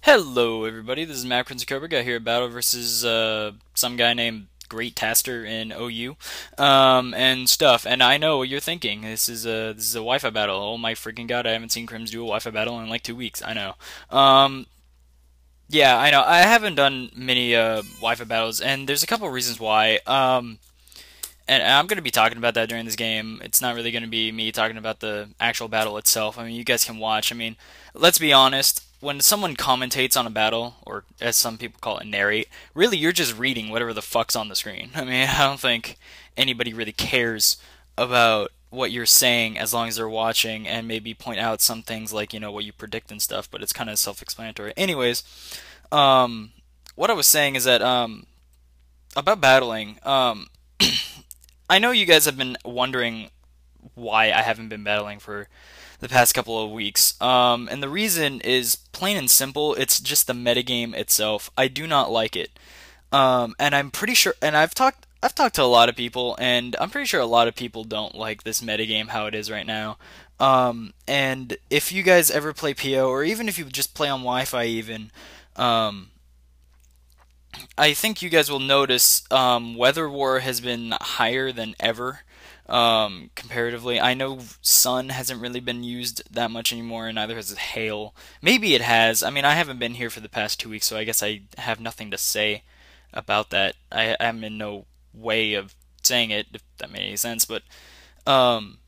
Hello, everybody. This is MapCRimSoN. Got here at battle versus some guy named gr8astard in OU, and stuff. And I know what you're thinking. This is a Wi-Fi battle. Oh my freaking god! I haven't seen Crims do a Wi-Fi battle in like 2 weeks. I know. Yeah, I know. I haven't done many Wi-Fi battles, and there's a couple of reasons why. And I'm going to be talking about that during this game. It's not really going to be me talking about the actual battle itself. I mean, you guys can watch. I mean, let's be honest. When someone commentates on a battle, or as some people call it, narrate, really you're just reading whatever the fuck's on the screen. I mean, I don't think anybody really cares about what you're saying as long as they're watching and maybe point out some things like, what you predict and stuff, but it's kind of self-explanatory. Anyways, what I was saying is that, about battling, I know you guys have been wondering why I haven't been battling for the past couple of weeks. And the reason is plain and simple. It's just the metagame itself. I do not like it. And I'm pretty sure. And I've talked to a lot of people, and I'm pretty sure a lot of people don't like this metagame how it is right now. And if you guys ever play PO, or even if you just play on Wi-Fi, even, um, I think you guys will notice Weather War has been higher than ever comparatively. I know Sun hasn't really been used that much anymore, and neither has Hail. Maybe it has. I mean, I haven't been here for the past 2 weeks, so I guess I have nothing to say about that. I'm in no way of saying it, if that made any sense, but um,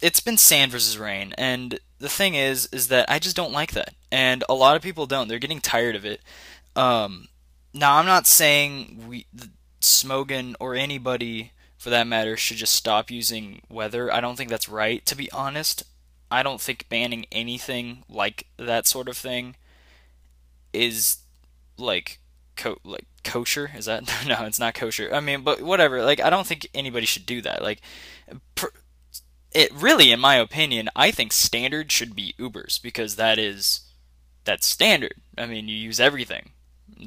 it's been sand versus rain, and the thing is that I just don't like that, and a lot of people don't. They're getting tired of it. Um, Now, I'm not saying Smogan or anybody for that matter should just stop using weather. I don't think that's right. To be honest, I don't think banning anything like that sort of thing is like like kosher. Is that no? It's not kosher. I mean, but whatever. Like, I don't think anybody should do that. Like, pr it really, in my opinion, I think standard should be Ubers because that's standard. I mean, you use everything.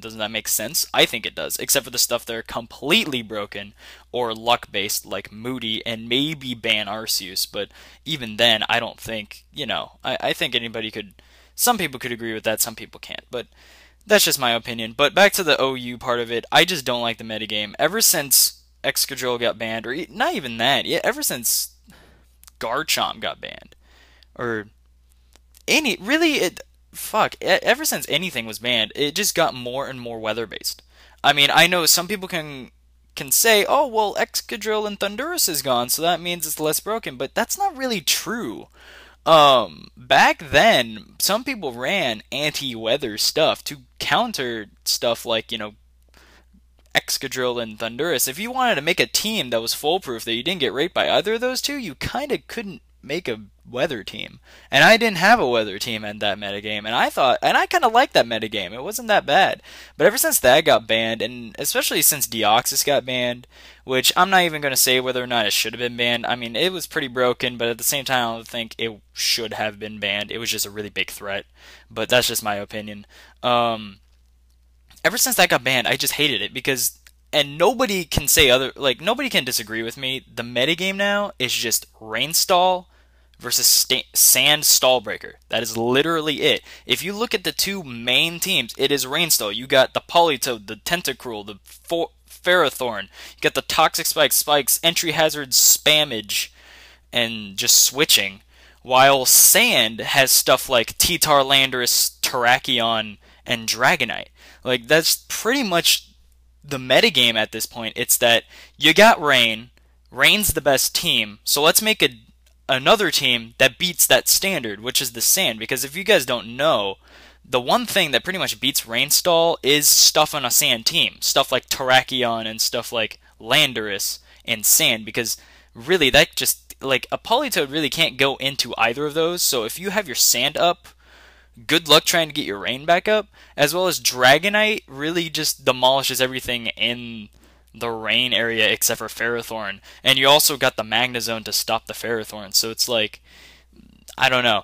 Doesn't that make sense? I think it does, except for the stuff that are completely broken or luck based, like Moody and maybe ban Arceus. But even then, I don't think, I think anybody could. Some people could agree with that, some people can't. But that's just my opinion. But back to the OU part of it, I just don't like the metagame. Ever since Excadrill got banned, or not even that, yeah, ever since Garchomp got banned, or any really it fuck ever since anything was banned, it just got more and more weather based. I mean, I know some people can say, oh well, Excadrill and Thundurus is gone, so that means it's less broken, but that's not really true. Back then, some people ran anti-weather stuff to counter stuff like, Excadrill and Thundurus. If you wanted to make a team that was foolproof that you didn't get raped by either of those two, you kind of couldn't make a weather team. And I didn't have a weather team in that metagame, and I kind of liked that metagame. It wasn't that bad. But ever since that got banned, and especially since Deoxys got banned, which I'm not even going to say whether or not it should have been banned. I mean, it was pretty broken, but at the same time, I don't think it should have been banned. It was just a really big threat. But that's just my opinion. Ever since that got banned, I just hated it because, and nobody can say nobody can disagree with me. The metagame now is just Rainstall versus Sand Stallbreaker. That is literally it. If you look at the two main teams, it is Rainstall. You got the Politoed, the Tentacruel, the Ferrothorn. You got the Toxic Spikes, Entry Hazard, Spammage, and just switching. While Sand has stuff like T-Tar, Landorus, Terrakion, and Dragonite. Like, that's pretty much the metagame at this point. It's that you got Rain. Rain's the best team, so let's make another team that beats that standard, which is the Sand. Because if you guys don't know, the one thing that pretty much beats Rainstall is stuff on a Sand team. Stuff like Terrakion and stuff like Landorus and Sand. Because really, that just, like, a Politoed really can't go into either of those. So if you have your Sand up, good luck trying to get your Rain back up. As well as Dragonite really just demolishes everything in the Rain area except for Ferrothorn. And you also got the Magnezone to stop the Ferrothorn. So it's like, I don't know.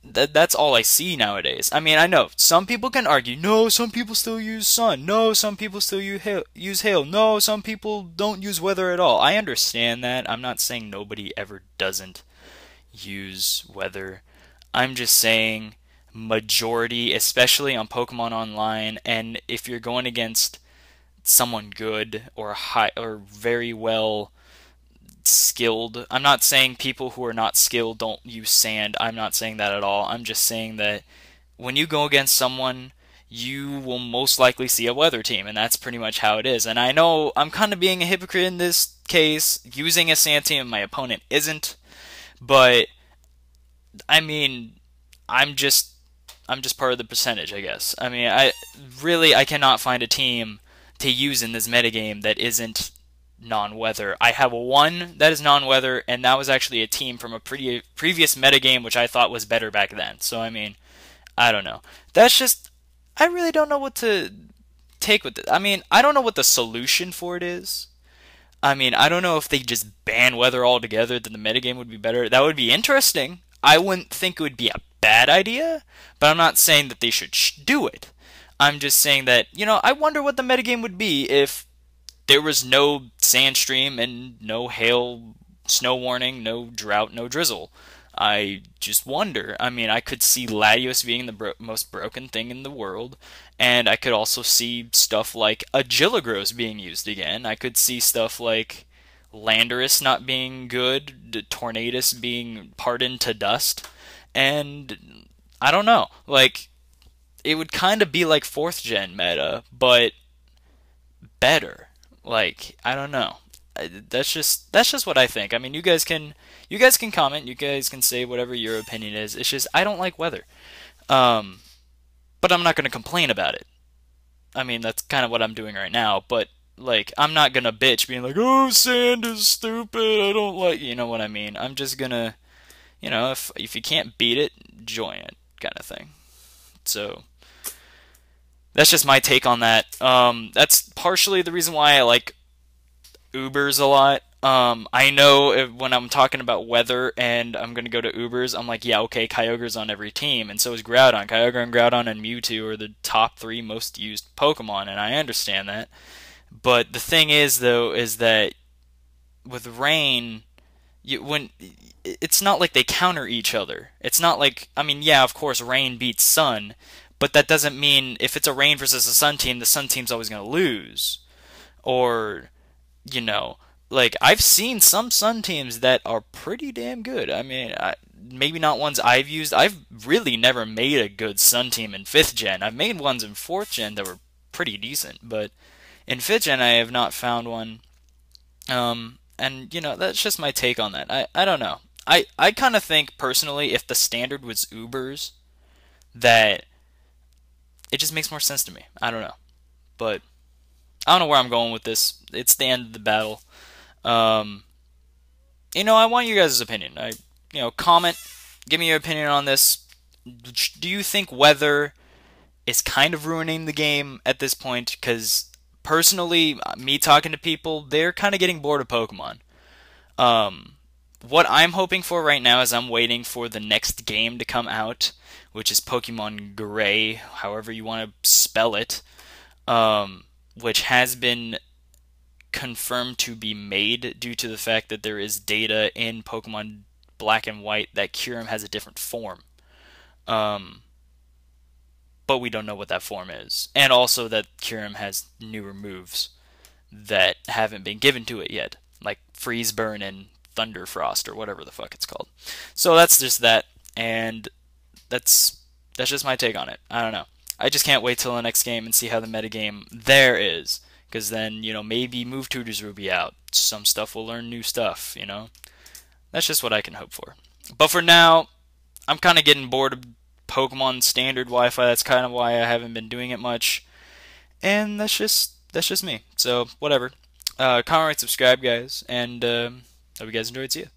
That's all I see nowadays. I mean, I know some people can argue, no, some people still use Sun. No, some people still use Hail. No, some people don't use weather at all. I understand that. I'm not saying nobody ever doesn't use weather. I'm just saying majority, especially on Pokemon Online, and if you're going against someone good or high or very well skilled. I'm not saying people who are not skilled don't use sand. I'm not saying that at all. I'm just saying that when you go against someone, you will most likely see a weather team, and that's pretty much how it is. And I know I'm kind of being a hypocrite in this case, using a sand team and my opponent isn't, but I mean, I'm just I'm just part of the percentage, I guess. I mean, I cannot find a team to use in this metagame that isn't non-weather. I have one that is non-weather, and that was actually a team from a previous metagame, which I thought was better back then. So, I mean, I don't know. That's just, I really don't know what to take with it. I mean, I don't know what the solution for it is. I mean, I don't know if they just ban weather altogether, then the metagame would be better. That would be interesting. I wouldn't think it would be a bad idea, but I'm not saying that they should do it. I'm just saying that, I wonder what the metagame would be if there was no sandstream and no hail, snow warning, no drought, no drizzle. I just wonder. I mean, I could see Latios being the most broken thing in the world, and I could also see stuff like Agilagros being used again. I could see stuff like Landorus not being good, Tornadus being pardoned to dust, and I don't know. Like, it would kind of be like 4th gen meta, but better. Like, I don't know. That's just what I think. I mean, you guys can comment, you guys can say whatever your opinion is. It's just I don't like weather. Um, but I'm not going to complain about it. I mean, that's kind of what I'm doing right now, but like I'm not going to bitch being like, "Oh, sand is stupid. I don't like," you know what I mean? I'm just going to, if you can't beat it, join it kind of thing. So, that's just my take on that. That's partially the reason why I like Ubers a lot. I know when I'm talking about weather and I'm going to go to Ubers, I'm like, yeah, okay, Kyogre's on every team, and so is Groudon. Kyogre and Groudon and Mewtwo are the top 3 most used Pokemon, and I understand that. But the thing is, though, is that with rain, when it's not like they counter each other. It's not like, I mean, yeah, of course, rain beats sun, but that doesn't mean if it's a rain versus a sun team, the sun team's always going to lose. Or, you know, like I've seen some sun teams that are pretty damn good. I mean, maybe not ones I've used. I've really never made a good sun team in 5th gen. I've made ones in 4th gen that were pretty decent, but in 5th gen I have not found one. And that's just my take on that. I don't know. I kind of think personally, if the standard was Ubers, that it just makes more sense to me. I don't know, but I don't know where I'm going with this. It's the end of the battle. Um, I want you guys' opinion. Comment, give me your opinion on this. Do you think weather is kind of ruining the game at this point? Because personally, me talking to people, they're kind of getting bored of Pokemon. What I'm hoping for right now is I'm waiting for the next game to come out, which is Pokemon Gray, however you want to spell it, which has been confirmed to be made due to the fact that there is data in Pokemon Black and White that Kyurem has a different form. Um, but we don't know what that form is. And also that Kyurem has newer moves that haven't been given to it yet, like Freeze Burn and Thunder Frost or whatever the fuck it's called. So that's just that, and that's just my take on it. I don't know. I just can't wait till the next game and see how the metagame there is, because then, maybe Move Tutors will be out. Some stuff will learn new stuff. That's just what I can hope for. But for now, I'm kind of getting bored of Pokemon Standard Wi-Fi. That's kind of why I haven't been doing it much. And that's just me. So, whatever. Comment, rate, subscribe, guys. And hope you guys enjoyed. See ya.